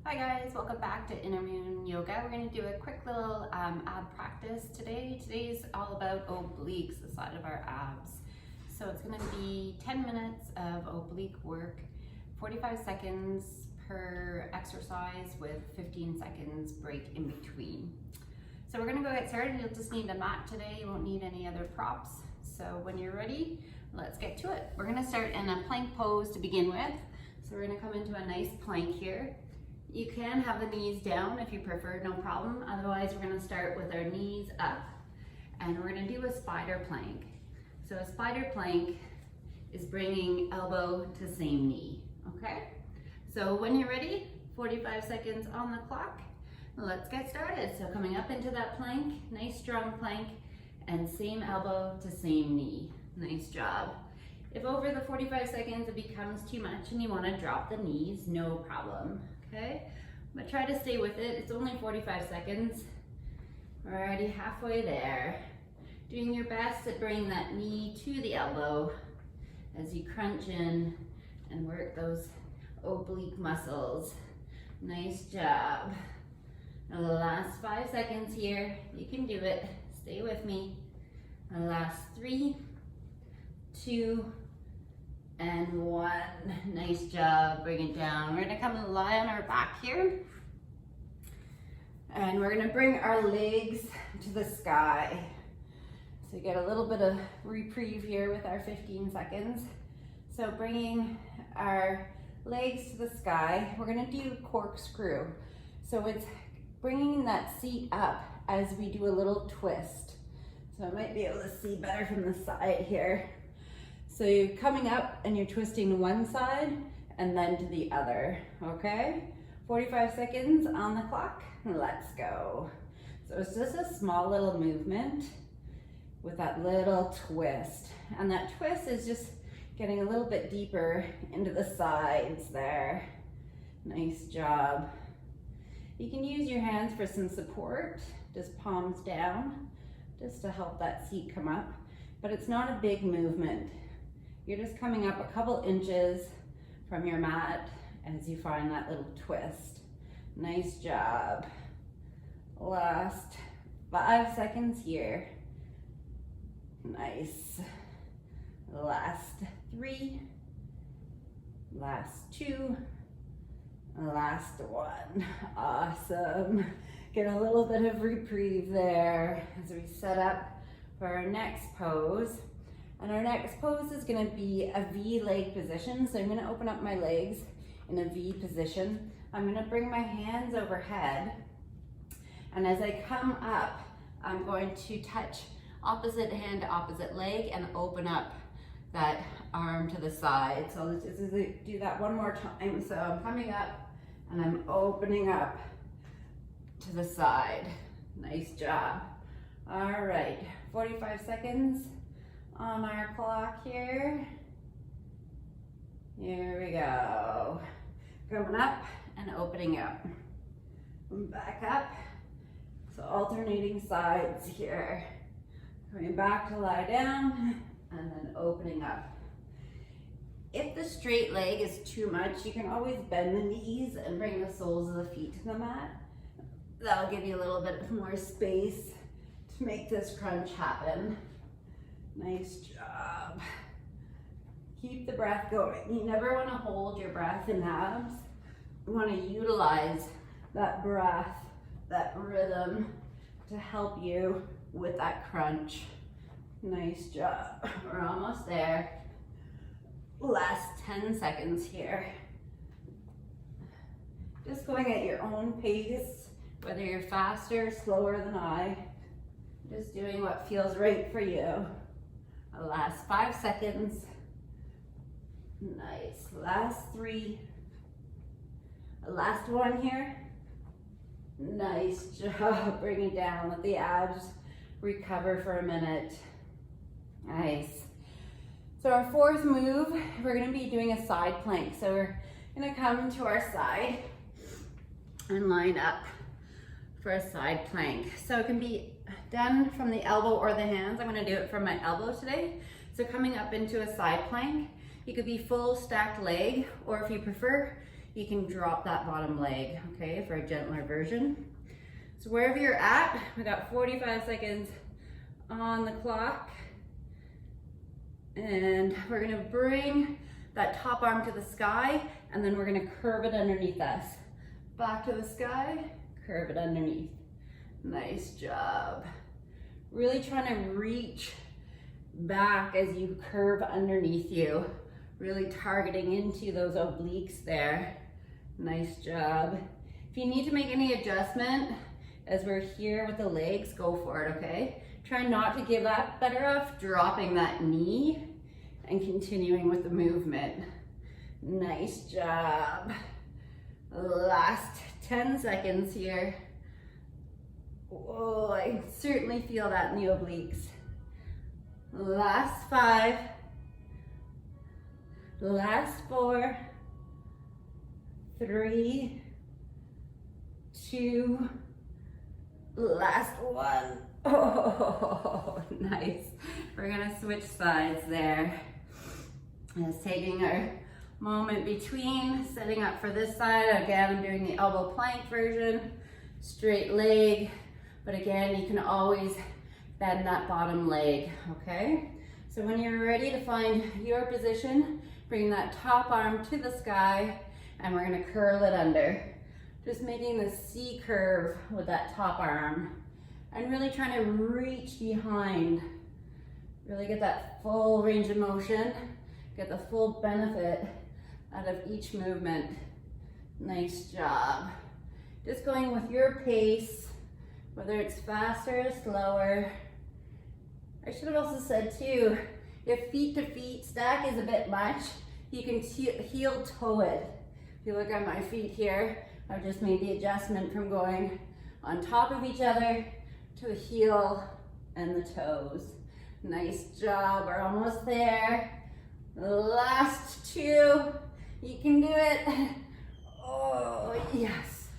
Hi guys, welcome back to Inner Moon Yoga. We're going to do a quick little ab practice today. Today's all about obliques, the side of our abs. So it's going to be 10 minutes of oblique work, 45 seconds per exercise with 15 seconds break in between. So we're going to go get started. You'll just need a mat today. You won't need any other props. So when you're ready, let's get to it. We're going to start in a plank pose to begin with. So we're going to come into a nice plank here. You can have the knees down if you prefer, no problem. Otherwise, we're gonna start with our knees up and we're gonna do a spider plank. So a spider plank is bringing elbow to same knee, okay? So when you're ready, 45 seconds on the clock, let's get started. So coming up into that plank, nice strong plank, and same elbow to same knee. Nice job. If over the 45 seconds it becomes too much and you wanna drop the knees, no problem. Okay, but try to stay with it. It's only 45 seconds. We're already halfway there. Doing your best to bring that knee to the elbow as you crunch in and work those oblique muscles. Nice job. Now the last 5 seconds here. You can do it. Stay with me. The last 3, 2, and 1. Nice job. Bring it down. We're gonna come and lie on our back here. And we're gonna bring our legs to the sky. So you get a little bit of reprieve here with our 15 seconds. So bringing our legs to the sky, we're gonna do corkscrew. So it's bringing that seat up as we do a little twist. So I might be able to see better from the side here. So you're coming up and you're twisting to one side and then to the other, okay? 45 seconds on the clock, let's go. So it's just a small little movement with that little twist. And that twist is just getting a little bit deeper into the sides there. Nice job. You can use your hands for some support, just palms down, just to help that seat come up. But it's not a big movement. You're just coming up a couple inches from your mat as you find that little twist. Nice job. Last 5 seconds here. Nice. Last 3, last 2, last 1. Awesome. Get a little bit of reprieve there as we set up for our next pose. And our next pose is gonna be a V leg position. So I'm gonna open up my legs in a V position. I'm gonna bring my hands overhead. And as I come up, I'm going to touch opposite hand to opposite leg and open up that arm to the side. So let's just do that one more time. So I'm coming up and I'm opening up to the side. Nice job. All right, 45 seconds on our clock here. Here we go. Coming up and opening up. Back up. So alternating sides here. Coming back to lie down and then opening up. If the straight leg is too much, you can always bend the knees and bring the soles of the feet to the mat. That'll give you a little bit more space to make this crunch happen. Nice job. Keep the breath going. You never want to hold your breath in abs. You want to utilize that breath, that rhythm to help you with that crunch. Nice job. We're almost there. Last 10 seconds here. Just going at your own pace, whether you're faster or slower than I. Just doing what feels right for you. The last 5 seconds. Nice. Last 3. The last 1 here. Nice job. Bring it down. Let the abs recover for a minute. Nice. So our fourth move, we're going to be doing a side plank. So we're going to come to our side and line up for a side plank. So it can be done from the elbow or the hands. I'm going to do it from my elbow today. So coming up into a side plank, you could be full stacked leg, or if you prefer, you can drop that bottom leg, okay, for a gentler version. So wherever you're at, we got 45 seconds on the clock. And we're gonna bring that top arm to the sky, and then we're gonna curve it underneath us. Back to the sky, curve it underneath. Nice job. Really trying to reach back as you curve underneath you. Really targeting into those obliques there. Nice job. If you need to make any adjustment as we're here with the legs, go for it, okay? Try not to give up. Better off dropping that knee and continuing with the movement. Nice job. Last 10 seconds here. Oh, I certainly feel that in the obliques. Last 5. Last 4. 3. 2. Last 1. Oh, nice. We're gonna switch sides there. Just taking our moment between, setting up for this side. Again, I'm doing the elbow plank version, straight leg, but again, you can always bend that bottom leg, okay? So when you're ready to find your position, bring that top arm to the sky, and we're gonna curl it under. Just making the C curve with that top arm, and really trying to reach behind. Really get that full range of motion, get the full benefit out of each movement. Nice job. Just going with your pace, whether it's faster or slower. I should have also said too, if feet to feet stack is a bit much, you can heel toe it. If you look at my feet here, I've just made the adjustment from going on top of each other to the heel and the toes. Nice job, we're almost there. Last 2, you can do it. Oh, yes.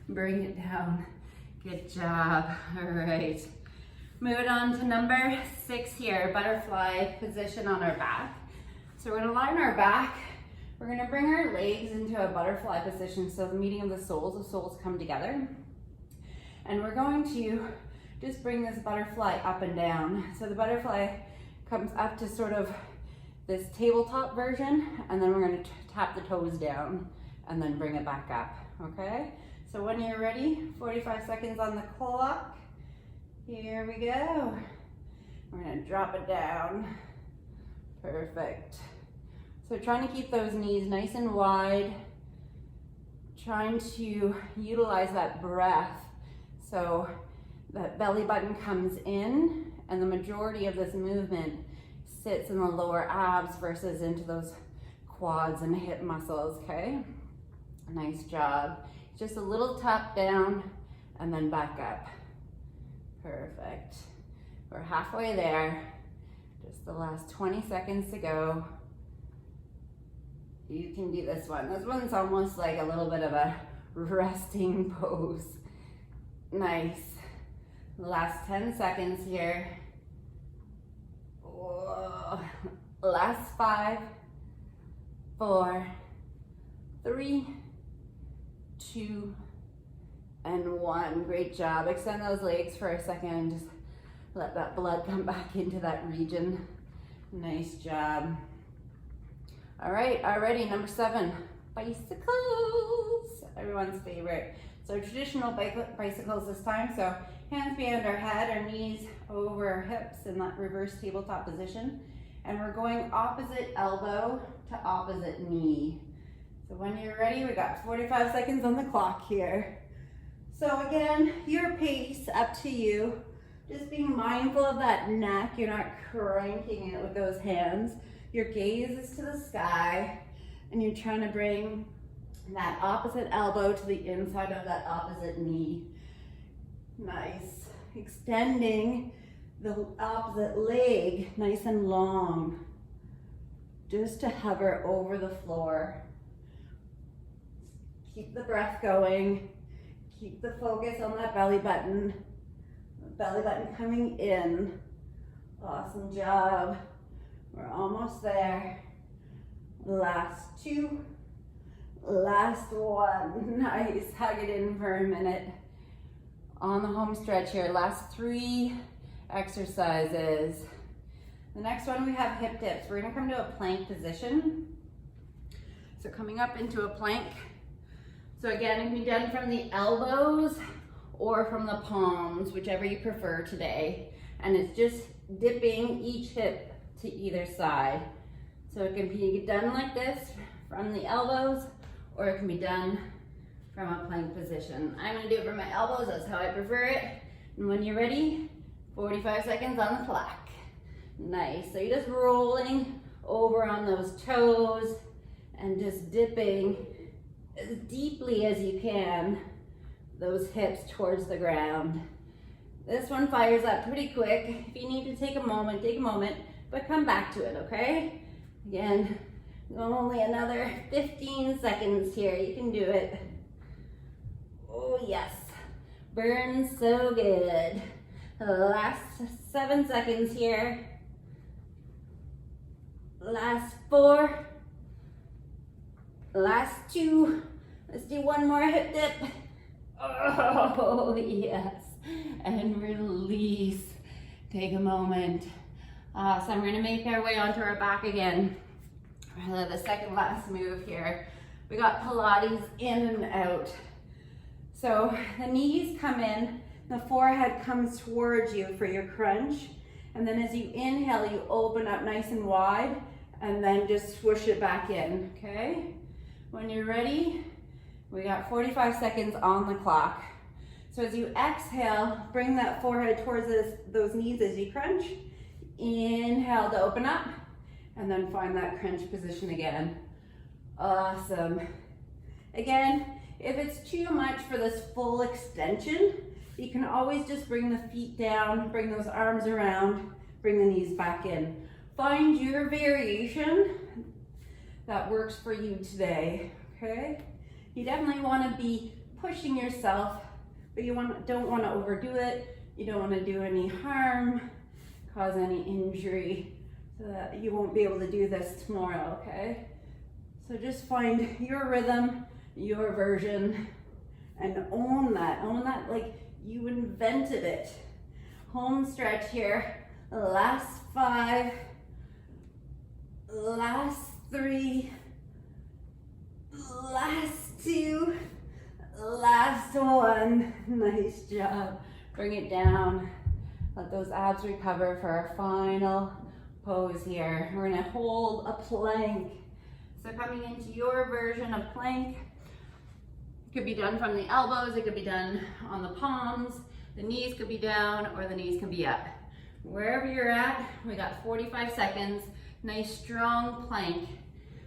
Bring it down. Good job, all right. Moving on to number 6 here, butterfly position on our back. So we're gonna line our back. We're gonna bring our legs into a butterfly position, so the meeting of the soles come together. And we're going to just bring this butterfly up and down. So the butterfly comes up to sort of this tabletop version, and then we're gonna tap the toes down and then bring it back up, okay? So when you're ready, 45 seconds on the clock. Here we go. We're gonna drop it down. Perfect. So trying to keep those knees nice and wide, trying to utilize that breath so that belly button comes in, and the majority of this movement sits in the lower abs versus into those quads and hip muscles, okay? Nice job. Just a little tap down and then back up. Perfect. We're halfway there. Just the last 20 seconds to go. You can do this one. This one's almost like a little bit of a resting pose. Nice. Last 10 seconds here. Whoa. Last 5, 4, 3, 2, and 1. Great job. Extend those legs for a second. Just let that blood come back into that region. Nice job. All right, already number 7, bicycles. Everyone's favorite. So traditional bicycles this time. So hands behind our head, our knees over our hips in that reverse tabletop position. And we're going opposite elbow to opposite knee. So when you're ready, we got 45 seconds on the clock here. So again, your pace, up to you. Just being mindful of that neck. You're not cranking it with those hands. Your gaze is to the sky, and you're trying to bring that opposite elbow to the inside of that opposite knee. Nice. Extending the opposite leg nice and long, just to hover over the floor. Keep the breath going. Keep the focus on that belly button. Belly button coming in. Awesome job. We're almost there. Last 2, Last one. Nice. Hug it in for a minute. On the home stretch here, last 3 exercises. The next one we have hip dips. We're gonna come to a plank position. So coming up into a plank. So again, it can be done from the elbows or from the palms, whichever you prefer today. And it's just dipping each hip to either side. So it can be done like this from the elbows, or it can be done from a plank position. I'm gonna do it from my elbows, that's how I prefer it. And when you're ready, 45 seconds on the clock. Nice, so you're just rolling over on those toes and just dipping as deeply as you can those hips towards the ground. This one fires up pretty quick. If you need to take a moment, but come back to it, okay? Again, only another 15 seconds here. You can do it. Oh yes, burns so good. Last 7 seconds here. Last 4. Last 2. Let's do one more hip dip. Oh yes, and release. Take a moment. Awesome, we're gonna make our way onto our back again. The second last move here. We got Pilates in and out. So the knees come in, the forehead comes towards you for your crunch. And then as you inhale, you open up nice and wide and then just swoosh it back in, okay? When you're ready, we got 45 seconds on the clock. So as you exhale, bring that forehead towards those knees as you crunch. Inhale to open up, and then find that crunch position again. Awesome. Again, if it's too much for this full extension, you can always just bring the feet down, bring those arms around, bring the knees back in. Find your variation that works for you today, okay? You definitely want to be pushing yourself, but you don't want to overdo it. You don't want to do any harm, cause any injury, so that you won't be able to do this tomorrow, okay? So just find your rhythm, your version, and own that like you invented it. Home stretch here. Last 5, last 3, last 2, last 1. Nice job. Bring it down. Let those abs recover for our final pose here. We're gonna hold a plank. So coming into your version of plank, it could be done from the elbows, it could be done on the palms, the knees could be down, or the knees can be up. Wherever you're at, we got 45 seconds, nice strong plank.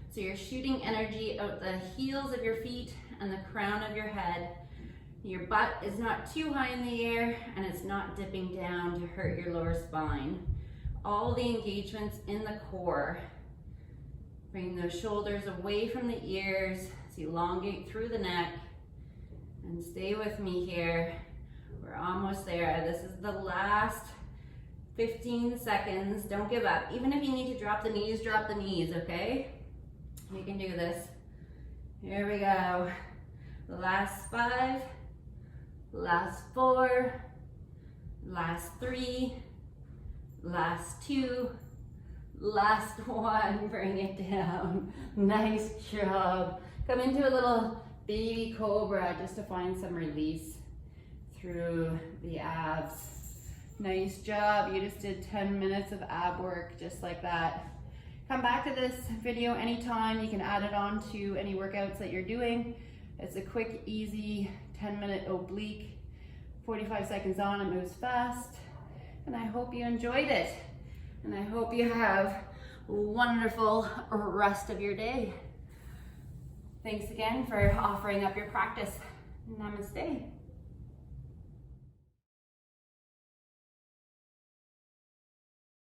So you're shooting energy out the heels of your feet and the crown of your head. Your butt is not too high in the air and it's not dipping down to hurt your lower spine. All the engagements in the core. Bring those shoulders away from the ears as you elongate through the neck. And stay with me here. We're almost there. This is the last 15 seconds. Don't give up. Even if you need to drop the knees, okay? You can do this. Here we go. Last 5, last 4, last 3, last 2, last 1. Bring it down. Nice job. Come into a little baby cobra just to find some release through the abs. Nice job. You just did 10 minutes of ab work just like that. Come back to this video anytime. You can add it on to any workouts that you're doing. It's a quick, easy 10-minute oblique. 45 seconds on, it moves fast. And I hope you enjoyed it. And I hope you have a wonderful rest of your day. Thanks again for offering up your practice. Namaste.